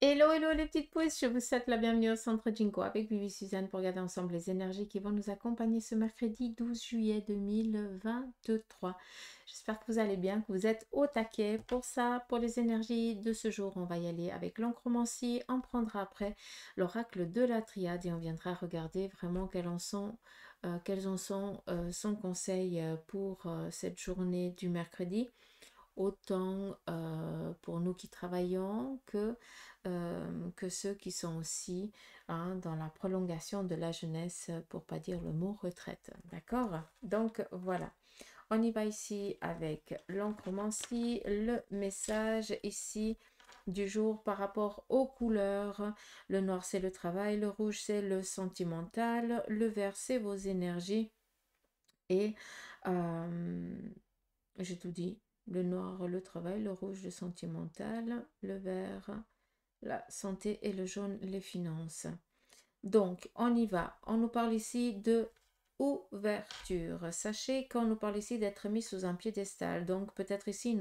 Hello, hello les petites pousses, je vous souhaite la bienvenue au Centre Jinko avec Vivi Suzanne pour regarder ensemble les énergies qui vont nous accompagner ce mercredi 12 juillet 2023. J'espère que vous allez bien, que vous êtes au taquet pour ça. Pour les énergies de ce jour, on va y aller avec l'oncromancie, on prendra après l'oracle de la triade et on viendra regarder vraiment quels en sont son conseil pour cette journée du mercredi, autant pour nous qui travaillons que ceux qui sont aussi dans la prolongation de la jeunesse, pour pas dire le mot retraite. D'accord? Donc voilà. On y va ici avec l'oncromancie, le message ici du jour par rapport aux couleurs. Le noir c'est le travail, le rouge c'est le sentimental, le vert c'est vos énergies et j'ai tout dit. Le noir, le travail, le rouge, le sentimental, le vert, la santé et le jaune, les finances. Donc, on y va. On nous parle ici de ouverture. Sachez qu'on nous parle ici d'être mis sous un piédestal. Donc, peut-être ici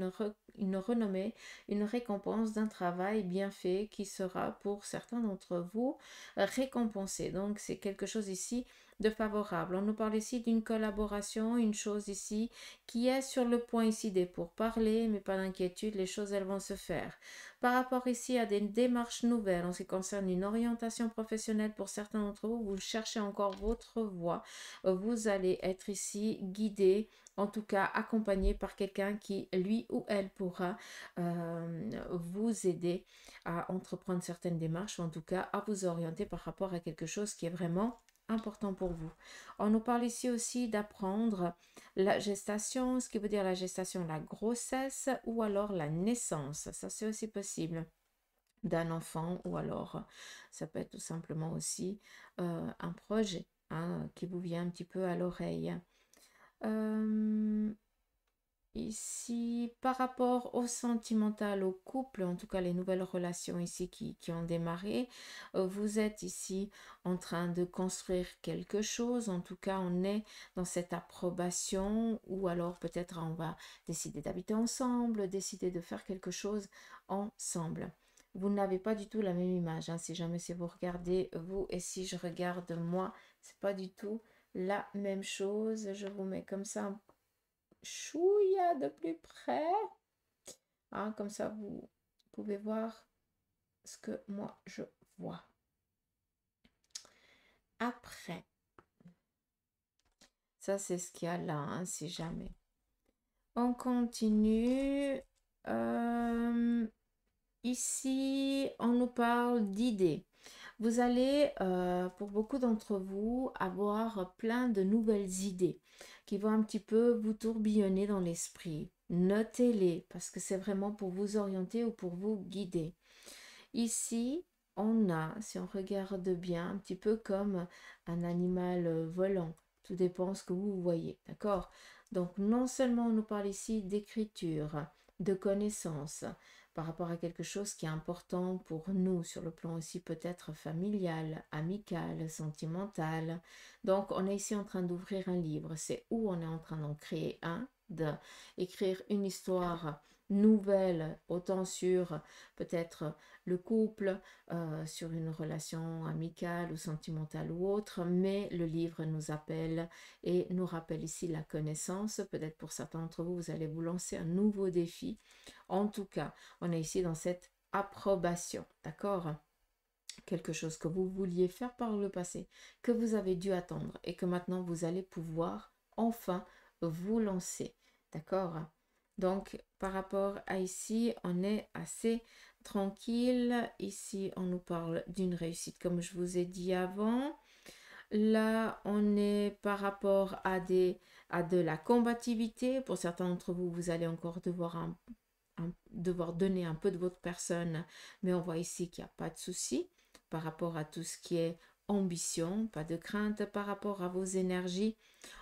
une renommée, une récompense d'un travail bien fait qui sera pour certains d'entre vous récompensé. Donc, c'est quelque chose ici de favorable. On nous parle ici d'une collaboration, une chose ici qui est sur le point ici des pourparlers, mais pas d'inquiétude, les choses elles vont se faire. Par rapport ici à des démarches nouvelles en ce qui concerne une orientation professionnelle pour certains d'entre vous, vous cherchez encore votre voie. Vous allez être ici guidé, en tout cas accompagné par quelqu'un qui, lui ou elle, pourra vous aider à entreprendre certaines démarches, ou en tout cas à vous orienter par rapport à quelque chose qui est vraiment important pour vous. On nous parle ici aussi d'apprendre la gestation, ce qui veut dire la gestation, la grossesse ou alors la naissance. Ça, c'est aussi possible d'un enfant, ou alors ça peut être tout simplement aussi un projet qui vous vient un petit peu à l'oreille. Ici, par rapport au sentimental, au couple, en tout cas les nouvelles relations ici qui ont démarré, vous êtes ici en train de construire quelque chose, en tout cas on est dans cette approbation, ou alors peut-être on va décider d'habiter ensemble, décider de faire quelque chose ensemble. Vous n'avez pas du tout la même image, si jamais si vous regardez vous et si je regarde moi, c'est pas du tout la même chose. Je vous mets comme ça un chouïa de plus près. Comme ça, vous pouvez voir ce que moi je vois. Après, ça c'est ce qu'il y a là, si jamais. On continue. Ici, on nous parle d'idées. Vous allez, pour beaucoup d'entre vous, avoir plein de nouvelles idées qui vont un petit peu vous tourbillonner dans l'esprit. Notez-les parce que c'est vraiment pour vous orienter ou pour vous guider. Ici, on a, si on regarde bien, un petit peu comme un animal volant. Tout dépend ce que vous voyez, d'accord? Donc, non seulement on nous parle ici d'écriture, de connaissances, par rapport à quelque chose qui est important pour nous, sur le plan aussi peut-être familial, amical, sentimental. Donc, on est ici en train d'ouvrir un livre. C'est où on est en train d'en créer un, d'écrire une histoire nouvelle, autant sur peut-être le couple, sur une relation amicale ou sentimentale ou autre, mais le livre nous appelle et nous rappelle ici la connaissance. Peut-être pour certains d'entre vous, vous allez vous lancer un nouveau défi. En tout cas, on est ici dans cette approbation, d'accord? Quelque chose que vous vouliez faire par le passé, que vous avez dû attendre et que maintenant vous allez pouvoir enfin vous lancer, d'accord? Donc, par rapport à ici, on est assez tranquille. Ici, on nous parle d'une réussite, comme je vous ai dit avant. Là, on est par rapport à de la combativité. Pour certains d'entre vous, vous allez encore devoir donner un peu de votre personne, mais on voit ici qu'il n'y a pas de souci par rapport à tout ce qui est ambition, pas de crainte par rapport à vos énergies.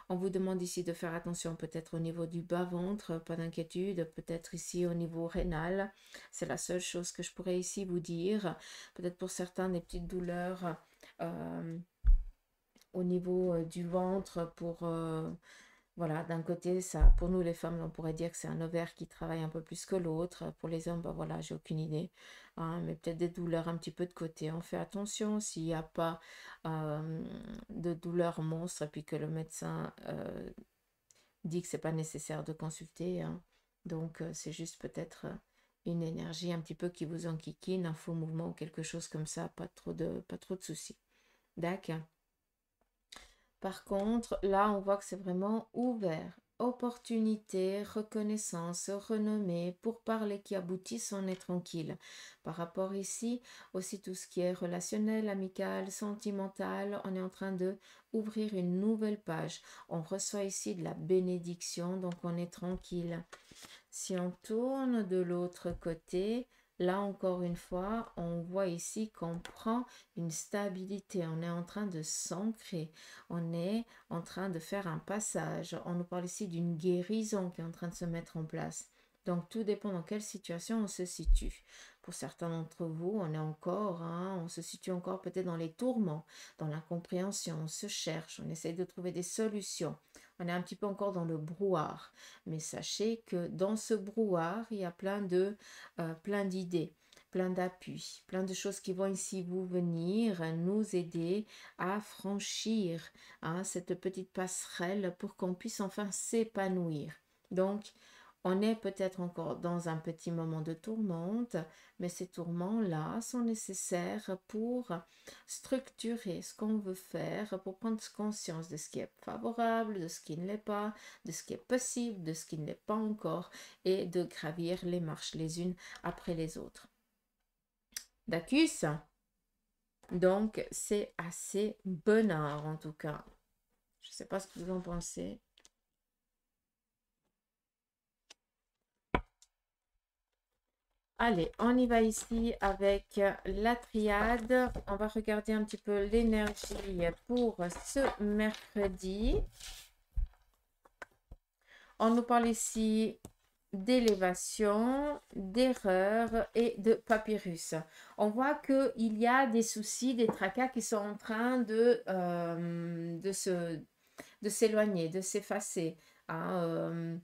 On vous demande ici de faire attention peut-être au niveau du bas-ventre, pas d'inquiétude, peut-être ici au niveau rénal. C'est la seule chose que je pourrais ici vous dire. Peut-être pour certains des petites douleurs au niveau du ventre pour Voilà, d'un côté, ça, pour nous les femmes, on pourrait dire que c'est un ovaire qui travaille un peu plus que l'autre. Pour les hommes, ben voilà, j'ai aucune idée. Hein, mais peut-être des douleurs un petit peu de côté. On fait attention s'il n'y a pas de douleurs monstres et puis que le médecin dit que c'est pas nécessaire de consulter. Hein. Donc, c'est juste peut-être une énergie un petit peu qui vous enquiquine, un faux mouvement ou quelque chose comme ça. Pas trop de soucis. D'accord. Par contre, là, on voit que c'est vraiment ouvert. Opportunité, reconnaissance, renommée, pour parler qui aboutissent, on est tranquille. Par rapport ici, aussi tout ce qui est relationnel, amical, sentimental, on est en train de ouvrir une nouvelle page. On reçoit ici de la bénédiction, donc on est tranquille. Si on tourne de l'autre côté, là encore une fois, on voit ici qu'on prend une stabilité. On est en train de s'ancrer. On est en train de faire un passage. On nous parle ici d'une guérison qui est en train de se mettre en place. Donc tout dépend dans quelle situation on se situe. Pour certains d'entre vous, on est encore, on se situe encore peut-être dans les tourments, dans l'incompréhension, on se cherche, on essaye de trouver des solutions. On est un petit peu encore dans le brouhaha. Mais sachez que dans ce brouhaha, il y a plein d'idées, plein d'appuis, plein de choses qui vont ici vous venir nous aider à franchir cette petite passerelle pour qu'on puisse enfin s'épanouir. Donc, on est peut-être encore dans un petit moment de tourmente, mais ces tourments-là sont nécessaires pour structurer ce qu'on veut faire, pour prendre conscience de ce qui est favorable, de ce qui ne l'est pas, de ce qui est possible, de ce qui ne l'est pas encore, et de gravir les marches les unes après les autres. D'accord? Donc, c'est assez bonheur en tout cas. Je ne sais pas ce que vous en pensez. Allez, on y va ici avec la triade. On va regarder un petit peu l'énergie pour ce mercredi. On nous parle ici d'élévation, d'erreur et de papyrus. On voit qu'il y a des soucis, des tracas qui sont en train de s'éloigner, de s'effacer. On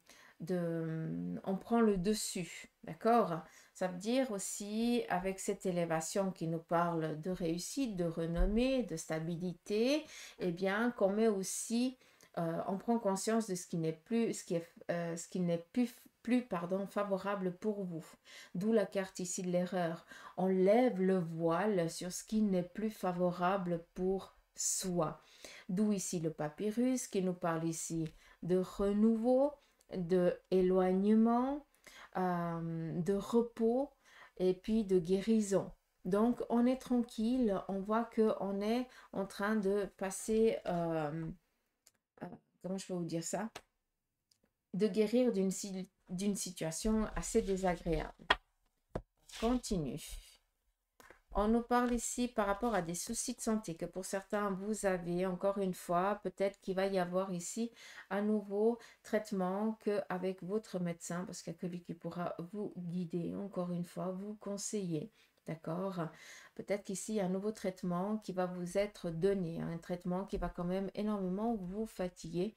prend le dessus, d'accord? Ça veut dire aussi, avec cette élévation qui nous parle de réussite, de renommée, de stabilité, eh bien, qu'on met aussi, on prend conscience de ce qui n'est plus, ce qui n'est plus favorable pour vous. D'où la carte ici de l'erreur. On lève le voile sur ce qui n'est plus favorable pour soi. D'où ici le papyrus qui nous parle ici de renouveau, de éloignement, de repos et puis de guérison. Donc on est tranquille, on voit qu'on est en train de passer, comment je peux vous dire ça, de guérir d'une situation assez désagréable. Continue. On nous parle ici par rapport à des soucis de santé que pour certains vous avez, encore une fois, peut-être qu'il va y avoir ici un nouveau traitement qu'avec votre médecin, parce qu'il n'y a que lui qui pourra vous guider, encore une fois, vous conseiller. D'accord? Peut-être qu'ici, il y a un nouveau traitement qui va vous être donné, un traitement qui va quand même énormément vous fatiguer.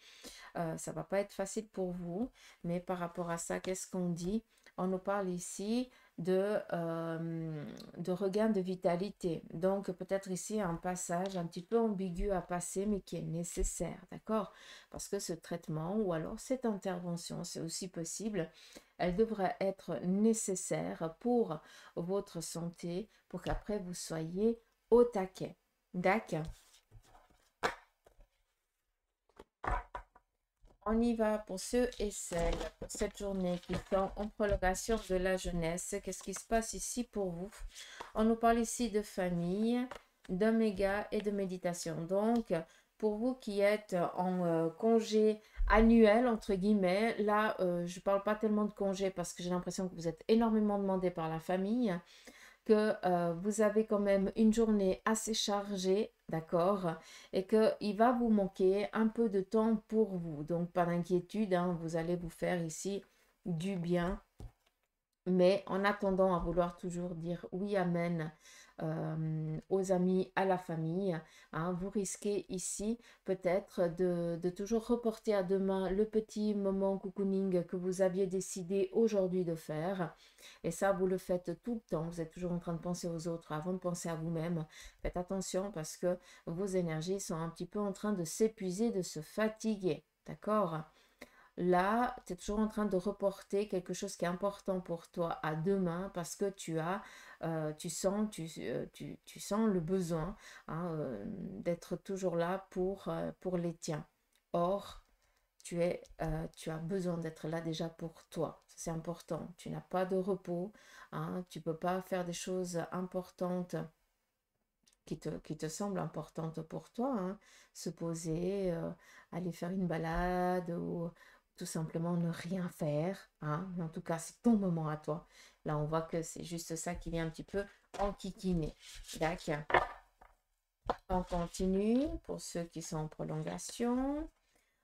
Ça ne va pas être facile pour vous, mais par rapport à ça, qu'est-ce qu'on dit? On nous parle ici de regain de vitalité. Donc peut-être ici un passage un petit peu ambigu à passer, mais qui est nécessaire, d'accord? Parce que ce traitement ou alors cette intervention, c'est aussi possible, elle devrait être nécessaire pour votre santé, pour qu'après vous soyez au taquet. D'accord? On y va pour ceux et celles, pour cette journée qui sont en prolongation de la jeunesse. Qu'est-ce qui se passe ici pour vous? On nous parle ici de famille, d'oméga et de méditation. Donc, pour vous qui êtes en congé annuel, entre guillemets, là, je ne parle pas tellement de congé parce que j'ai l'impression que vous êtes énormément demandé par la famille, que vous avez quand même une journée assez chargée, d'accord, et qu'il va vous manquer un peu de temps pour vous. Donc, pas d'inquiétude, vous allez vous faire ici du bien. Mais en attendant à vouloir toujours dire oui, amen aux amis, à la famille, hein, vous risquez ici peut-être de toujours reporter à demain le petit moment cocooning que vous aviez décidé aujourd'hui de faire. Et ça, vous le faites tout le temps. Vous êtes toujours en train de penser aux autres avant de penser à vous-même. Faites attention parce que vos énergies sont un petit peu en train de s'épuiser, de se fatiguer. D'accord? Là, tu es toujours en train de reporter quelque chose qui est important pour toi à demain parce que tu sens le besoin, hein, d'être toujours là pour les tiens. Or, tu as besoin d'être là déjà pour toi. C'est important. Tu n'as pas de repos, hein, tu ne peux pas faire des choses importantes qui te semblent importantes pour toi, hein. Se poser, aller faire une balade ou tout simplement ne rien faire, hein. Mais en tout cas, c'est ton moment à toi. Là, on voit que c'est juste ça qui vient un petit peu enquiquiner. D'accord. On continue pour ceux qui sont en prolongation.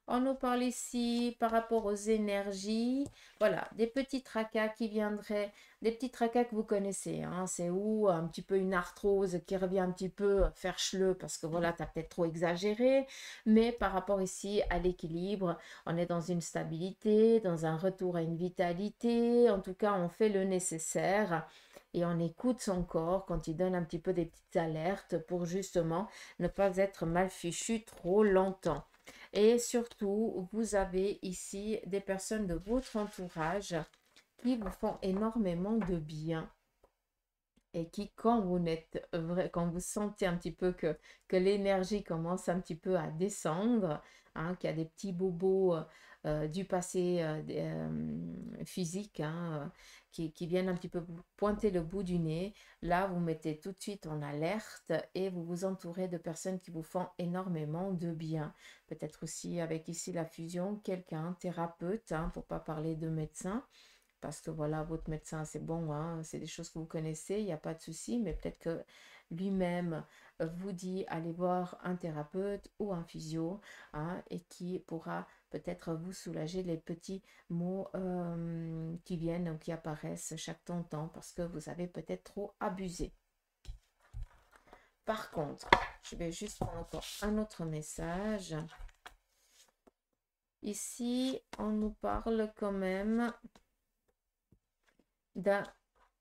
On nous parle ici par rapport aux énergies. Voilà, des petits tracas qui viendraient, des petits tracas que vous connaissez, hein. C'est où un petit peu une arthrose qui revient un petit peu faire cheleux parce que voilà, tu as peut-être trop exagéré. Mais par rapport ici à l'équilibre, on est dans une stabilité, dans un retour à une vitalité. En tout cas, on fait le nécessaire. Et on écoute son corps quand il donne un petit peu des petites alertes pour justement ne pas être mal fichu trop longtemps. Et surtout, vous avez ici des personnes de votre entourage qui vous font énormément de bien et qui, quand vous sentez un petit peu que l'énergie commence un petit peu à descendre, hein, qu'il y a des petits bobos du passé physique, hein, qui viennent un petit peu pointer le bout du nez, là, vous mettez tout de suite en alerte et vous vous entourez de personnes qui vous font énormément de bien. Peut-être aussi avec ici la fusion, quelqu'un, thérapeute, hein, pour ne pas parler de médecin parce que voilà, votre médecin, c'est bon, hein, c'est des choses que vous connaissez, il n'y a pas de souci, mais peut-être que lui-même vous dit allez voir un thérapeute ou un physio, hein, et qui pourra peut-être vous soulager les petits mots qui viennent ou qui apparaissent chaque temps parce que vous avez peut-être trop abusé. Par contre, je vais juste prendre encore un autre message. Ici, on nous parle quand même d'un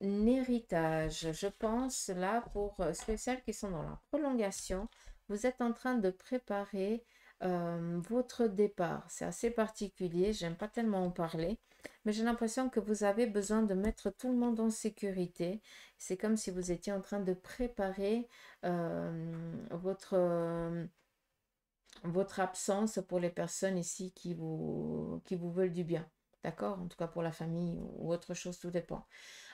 héritage. Je pense là pour ceux et celles qui sont dans la prolongation, vous êtes en train de préparer votre départ. C'est assez particulier, j'aime pas tellement en parler, mais j'ai l'impression que vous avez besoin de mettre tout le monde en sécurité. C'est comme si vous étiez en train de préparer votre absence pour les personnes ici qui vous veulent du bien. D'accord? En tout cas pour la famille ou autre chose, tout dépend.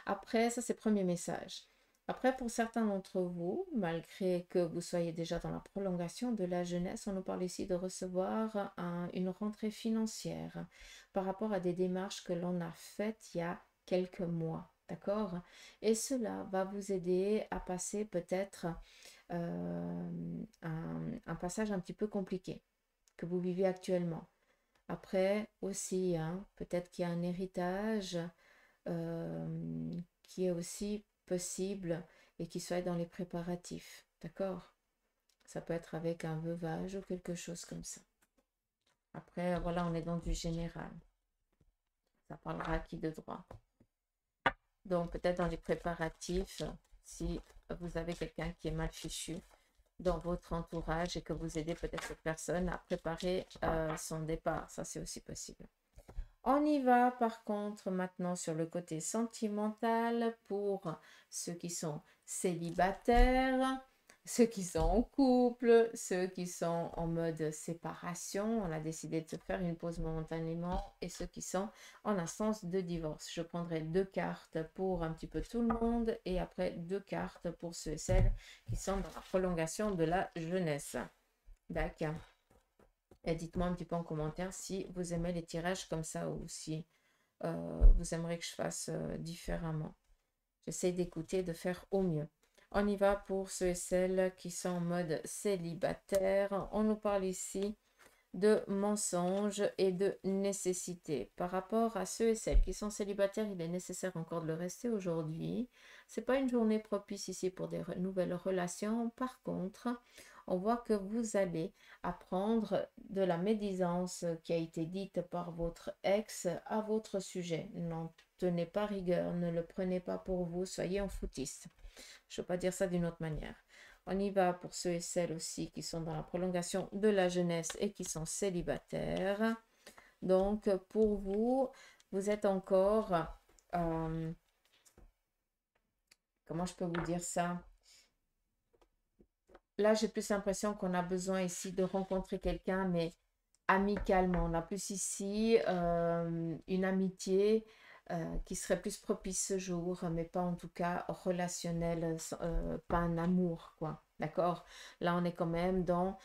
Après, ça c'est le premier message. Après, pour certains d'entre vous, malgré que vous soyez déjà dans la prolongation de la jeunesse, on nous parle ici de recevoir une rentrée financière par rapport à des démarches que l'on a faites il y a quelques mois. D'accord? Et cela va vous aider à passer peut-être un passage un petit peu compliqué que vous vivez actuellement. Après aussi, hein, peut-être qu'il y a un héritage qui est aussi possible et qui soit dans les préparatifs. D'accord? Ça peut être avec un veuvage ou quelque chose comme ça. Après, voilà, on est dans du général. Ça parlera qui de droit. Donc, peut-être dans les préparatifs, si vous avez quelqu'un qui est mal fichu dans votre entourage et que vous aidez peut-être cette personne à préparer son départ. Ça, c'est aussi possible. On y va par contre maintenant sur le côté sentimental pour ceux qui sont célibataires, ceux qui sont en couple, ceux qui sont en mode séparation. On a décidé de se faire une pause momentanément et ceux qui sont en instance de divorce. Je prendrai 2 cartes pour un petit peu tout le monde et après 2 cartes pour ceux et celles qui sont dans la prolongation de la jeunesse. D'accord. Et dites-moi un petit peu en commentaire si vous aimez les tirages comme ça ou si vous aimeriez que je fasse différemment. J'essaie d'écouter, de faire au mieux. On y va pour ceux et celles qui sont en mode célibataire. On nous parle ici de mensonges et de nécessité. Par rapport à ceux et celles qui sont célibataires, il est nécessaire encore de le rester aujourd'hui. C'est pas une journée propice ici pour des nouvelles relations. Par contre, on voit que vous allez apprendre de la médisance qui a été dite par votre ex à votre sujet. N'en tenez pas rigueur, ne le prenez pas pour vous, soyez en foutiste. Je ne peux pas dire ça d'une autre manière. On y va pour ceux et celles aussi qui sont dans la prolongation de la jeunesse et qui sont célibataires. Donc, pour vous, vous êtes encore... comment je peux vous dire ça? Là, j'ai plus l'impression qu'on a besoin ici de rencontrer quelqu'un, mais amicalement. On a plus ici une amitié qui serait plus propice ce jour, mais pas en tout cas relationnelle, pas un amour, quoi. D'accord? Là, on est quand même dans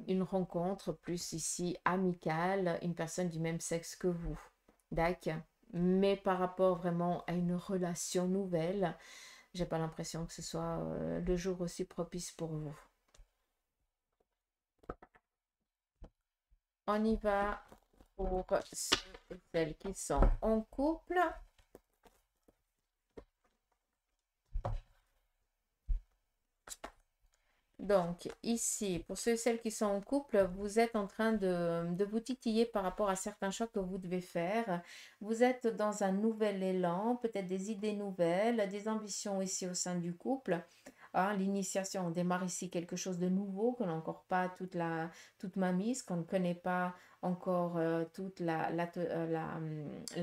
une rencontre plus ici amicale, une personne du même sexe que vous. D'accord? Mais par rapport vraiment à une relation nouvelle, j'ai pas l'impression que ce soit le jour aussi propice pour vous. On y va pour ceux et celles qui sont en couple. Donc, ici, pour ceux et celles qui sont en couple, vous êtes en train de vous titiller par rapport à certains choix que vous devez faire. Vous êtes dans un nouvel élan, peut-être des idées nouvelles, des ambitions ici au sein du couple. Hein, l'initiation, on démarre ici quelque chose de nouveau, qu'on n'a encore pas toute ma mise, qu'on ne connaît pas encore toute la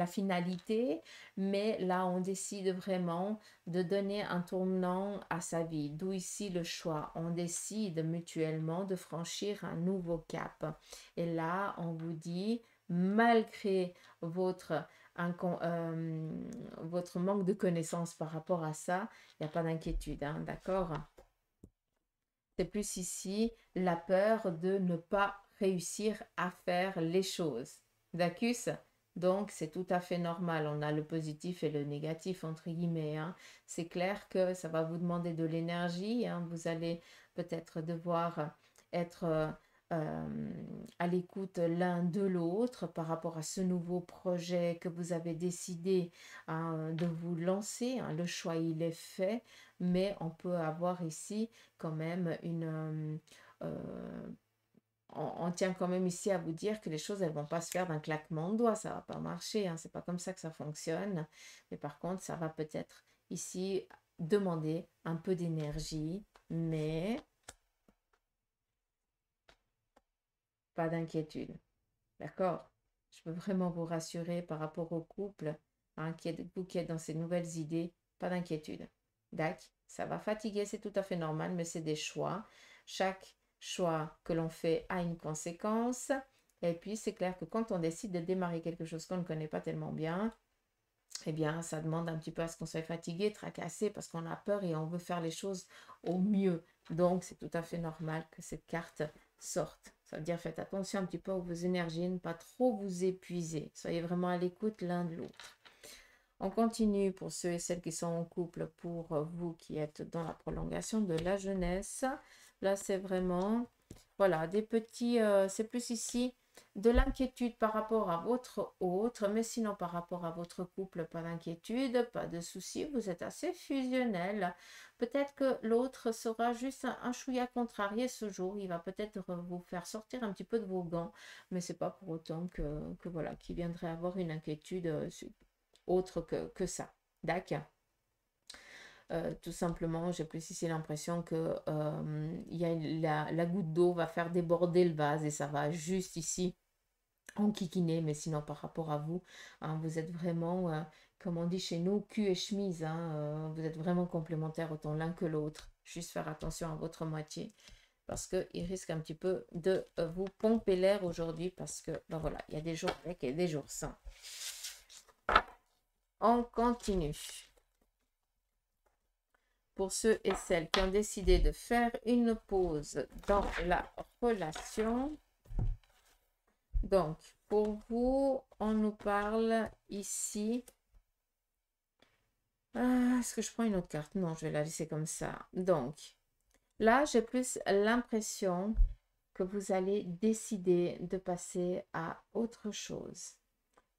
finalité, mais là, on décide vraiment de donner un tournant à sa vie. D'où ici le choix. On décide mutuellement de franchir un nouveau cap. Et là, on vous dit, malgré votre, votre manque de connaissances par rapport à ça, il n'y a pas d'inquiétude, hein, d'accord? C'est plus ici la peur de ne pas réussir à faire les choses. D'accord? Donc, c'est tout à fait normal. On a le positif et le négatif, entre guillemets, hein. C'est clair que ça va vous demander de l'énergie, hein. Vous allez peut-être devoir être à l'écoute l'un de l'autre par rapport à ce nouveau projet que vous avez décidé, hein, de vous lancer, hein. Le choix, il est fait, mais on peut avoir ici quand même on tient quand même ici à vous dire que les choses, elles vont pas se faire d'un claquement de doigts, ça va pas marcher, hein, c'est pas comme ça que ça fonctionne. Mais par contre, ça va peut-être ici demander un peu d'énergie, mais pas d'inquiétude. D'accord? Je peux vraiment vous rassurer par rapport au couple, hein, vous qui êtes dans ces nouvelles idées, pas d'inquiétude. D'accord? Ça va fatiguer, c'est tout à fait normal, mais c'est des choix. Chaque choix que l'on fait a une conséquence. Et puis, c'est clair que quand on décide de démarrer quelque chose qu'on ne connaît pas tellement bien, eh bien, ça demande un petit peu à ce qu'on soit fatigué, tracassé, parce qu'on a peur et on veut faire les choses au mieux. Donc, c'est tout à fait normal que cette carte sorte. Ça veut dire, faites attention un petit peu à vos énergies, ne pas trop vous épuiser. Soyez vraiment à l'écoute l'un de l'autre. On continue pour ceux et celles qui sont en couple, pour vous qui êtes dans la prolongation de la jeunesse. Là, c'est vraiment, voilà, des petits, c'est plus ici de l'inquiétude par rapport à votre autre, mais sinon par rapport à votre couple, pas d'inquiétude, pas de souci, vous êtes assez fusionnel. Peut-être que l'autre sera juste un chouïa contrarié ce jour, il va peut-être vous faire sortir un petit peu de vos gants, mais c'est pas pour autant que voilà, qu'il viendrait avoir une inquiétude autre que ça. D'accord? Tout simplement, j'ai plus ici l'impression que y a la goutte d'eau va faire déborder le vase et ça va juste ici enquiquiner, mais sinon par rapport à vous, hein, vous êtes vraiment, comme on dit chez nous, cul et chemise, hein, vous êtes vraiment complémentaires autant l'un que l'autre. Juste faire attention à votre moitié parce qu'il risque un petit peu de vous pomper l'air aujourd'hui parce que, ben voilà, il y a des jours avec et des jours sans. On continue. Pour ceux et celles qui ont décidé de faire une pause dans la relation. Donc, pour vous, on nous parle ici. Est-ce que je prends une autre carte? Non, je vais la laisser comme ça. Donc, là, j'ai plus l'impression que vous allez décider de passer à autre chose.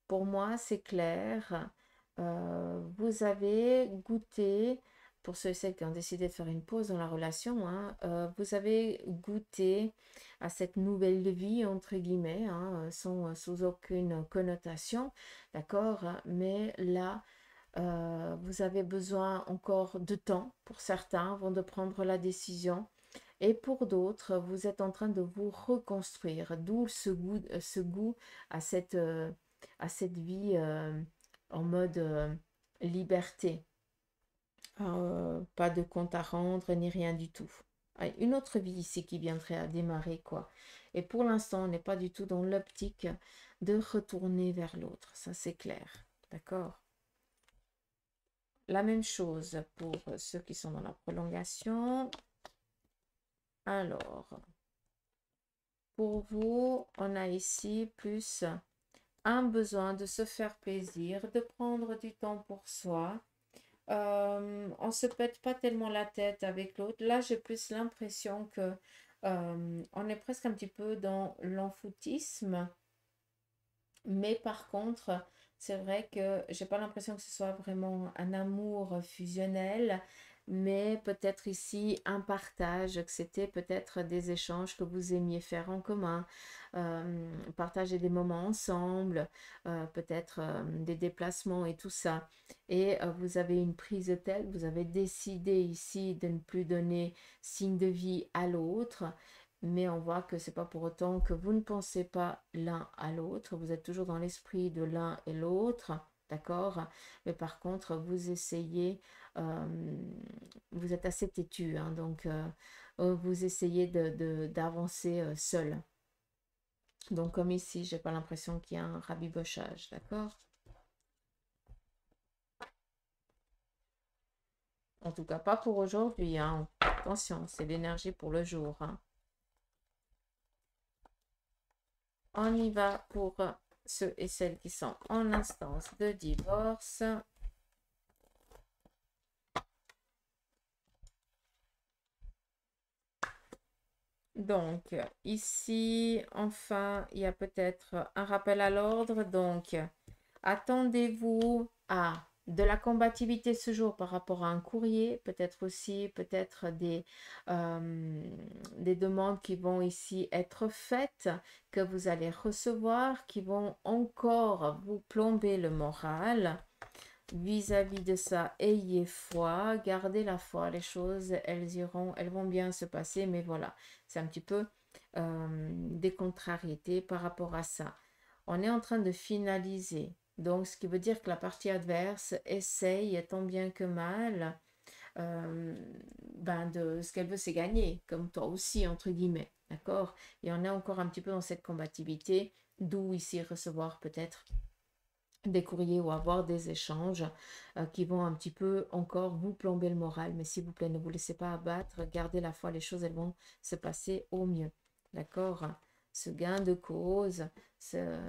Pour moi, c'est clair. Vous avez goûté, pour ceux et celles qui ont décidé de faire une pause dans la relation, hein, vous avez goûté à cette nouvelle vie, entre guillemets, hein, sous aucune connotation, d'accord? Mais là, vous avez besoin encore de temps pour certains avant de prendre la décision. Et pour d'autres, vous êtes en train de vous reconstruire, d'où ce goût à cette vie en mode liberté. Pas de compte à rendre ni rien du tout. Une autre vie ici qui viendrait à démarrer, quoi. Et pour l'instant, on n'est pas du tout dans l'optique de retourner vers l'autre. Ça, c'est clair. D'accord? La même chose pour ceux qui sont dans la prolongation. Alors, pour vous, on a ici plus un besoin de se faire plaisir, de prendre du temps pour soi. On se pète pas tellement la tête avec l'autre. Là, j'ai plus l'impression que on est presque un petit peu dans l'enfoutisme. Mais par contre, c'est vrai que j'ai pas l'impression que ce soit vraiment un amour fusionnel, mais peut-être ici un partage, que c'était peut-être des échanges que vous aimiez faire en commun, partager des moments ensemble, peut-être des déplacements et tout ça. Et vous avez une prise de tête, vous avez décidé ici de ne plus donner signe de vie à l'autre, mais on voit que c'est pas pour autant que vous ne pensez pas l'un à l'autre, vous êtes toujours dans l'esprit de l'un et l'autre, d'accord? Mais par contre, vous essayez, vous êtes assez têtu, hein, donc vous essayez d'avancer seul. Donc comme ici, j'ai pas l'impression qu'il y a un rabibochage, d'accord? En tout cas, pas pour aujourd'hui, hein. Attention, c'est l'énergie pour le jour, hein. On y va pour ceux et celles qui sont en instance de divorce. Donc, ici, enfin, il y a peut-être un rappel à l'ordre. Donc, attendez-vous à de la combativité ce jour par rapport à un courrier, peut-être aussi, peut-être des demandes qui vont ici être faites, que vous allez recevoir, qui vont encore vous plomber le moral. Vis-à-vis de ça, ayez foi, gardez la foi, les choses, elles vont bien se passer, mais voilà, c'est un petit peu des contrariétés par rapport à ça. On est en train de finaliser, donc ce qui veut dire que la partie adverse essaye tant bien que mal de ce qu'elle veut, c'est gagner, comme toi aussi, entre guillemets, d'accord? Et on est encore un petit peu dans cette combativité, d'où ici recevoir peut-être des courriers ou avoir des échanges qui vont un petit peu encore vous plomber le moral. Mais s'il vous plaît, ne vous laissez pas abattre, gardez la foi, les choses, elles vont se passer au mieux. D'accord? Ce gain de cause,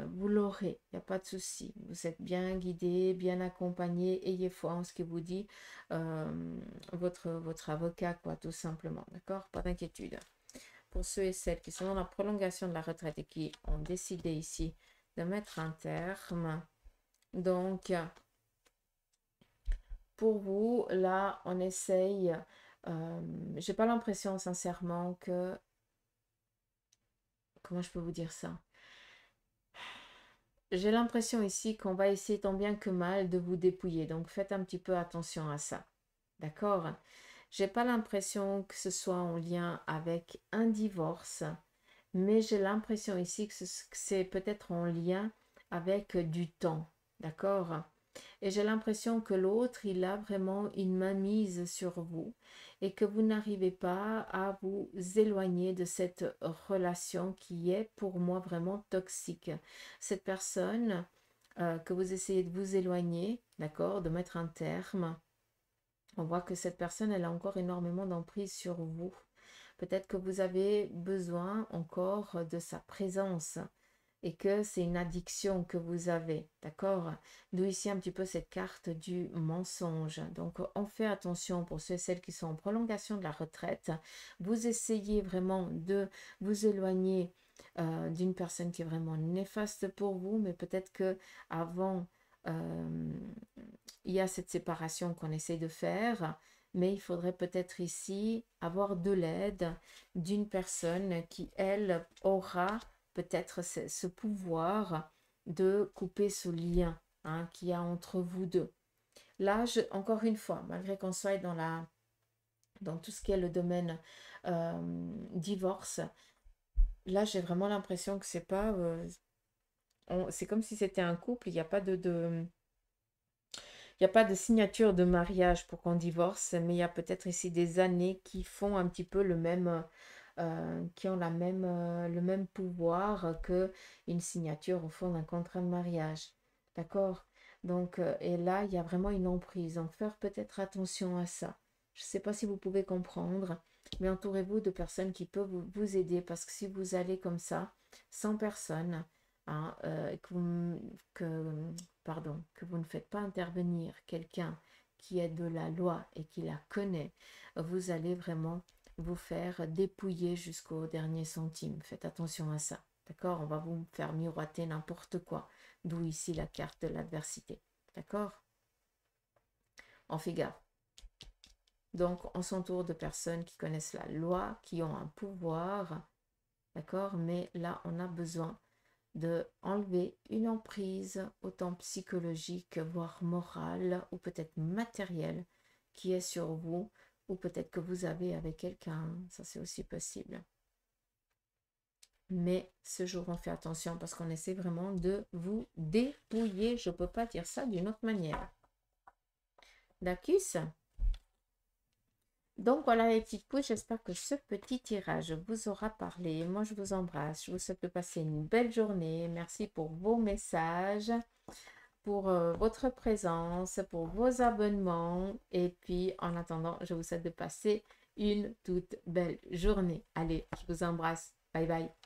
vous l'aurez, il n'y a pas de souci. Vous êtes bien guidé, bien accompagné, ayez foi en ce que vous dit votre avocat, quoi, tout simplement. D'accord? Pas d'inquiétude. Pour ceux et celles qui sont dans la prolongation de la retraite et qui ont décidé ici de mettre un terme, donc, pour vous, là, on essaye. J'ai pas l'impression, sincèrement, que. Comment je peux vous dire ça? J'ai l'impression ici qu'on va essayer tant bien que mal de vous dépouiller. Donc, faites un petit peu attention à ça. D'accord? J'ai pas l'impression que ce soit en lien avec un divorce, mais j'ai l'impression ici que c'est peut-être en lien avec du temps. D'accord? Et j'ai l'impression que l'autre, il a vraiment une mainmise sur vous et que vous n'arrivez pas à vous éloigner de cette relation qui est pour moi vraiment toxique. Cette personne que vous essayez de vous éloigner, d'accord, de mettre un terme, on voit que cette personne, elle a encore énormément d'emprise sur vous. Peut-être que vous avez besoin encore de sa présence. et que c'est une addiction que vous avez, d'accord? D'où ici un petit peu cette carte du mensonge. Donc, on fait attention pour ceux et celles qui sont en prolongation de la retraite. Vous essayez vraiment de vous éloigner d'une personne qui est vraiment néfaste pour vous, mais peut-être que avant, il y a cette séparation qu'on essaie de faire, mais il faudrait peut-être ici avoir de l'aide d'une personne qui, elle, aura peut-être ce pouvoir de couper ce lien qu'il y a entre vous deux. Là, encore une fois, malgré qu'on soit dans tout ce qui est le domaine divorce, là, j'ai vraiment l'impression que c'est pas... c'est comme si c'était un couple, il n'y a pas il n'y a pas de signature de mariage pour qu'on divorce, mais il y a peut-être ici des années qui font un petit peu qui ont le même pouvoir que une signature au fond d'un contrat de mariage. D'accord? Donc, et là, il y a vraiment une emprise. Donc, faire peut-être attention à ça. Je ne sais pas si vous pouvez comprendre, mais entourez-vous de personnes qui peuvent vous aider parce que si vous allez comme ça, sans personne, hein, que vous ne faites pas intervenir quelqu'un qui est de la loi et qui la connaît, vous allez vraiment vous faire dépouiller jusqu'au dernier centime. Faites attention à ça. D'accord? On va vous faire miroiter n'importe quoi. D'où ici la carte de l'adversité. D'accord? On fait gaffe. Donc, on s'entoure de personnes qui connaissent la loi, qui ont un pouvoir. D'accord? Mais là, on a besoin de enlever une emprise autant psychologique, voire morale, ou peut-être matérielle, qui est sur vous, ou peut-être que vous avez avec quelqu'un, ça c'est aussi possible. Mais ce jour, on fait attention parce qu'on essaie vraiment de vous dépouiller. Je ne peux pas dire ça d'une autre manière. D'accord? Donc voilà les petites couches, j'espère que ce petit tirage vous aura parlé. Moi je vous embrasse, je vous souhaite de passer une belle journée. Merci pour vos messages, pour votre présence, pour vos abonnements. Et puis en attendant, je vous souhaite de passer une toute belle journée. Allez, je vous embrasse. Bye bye.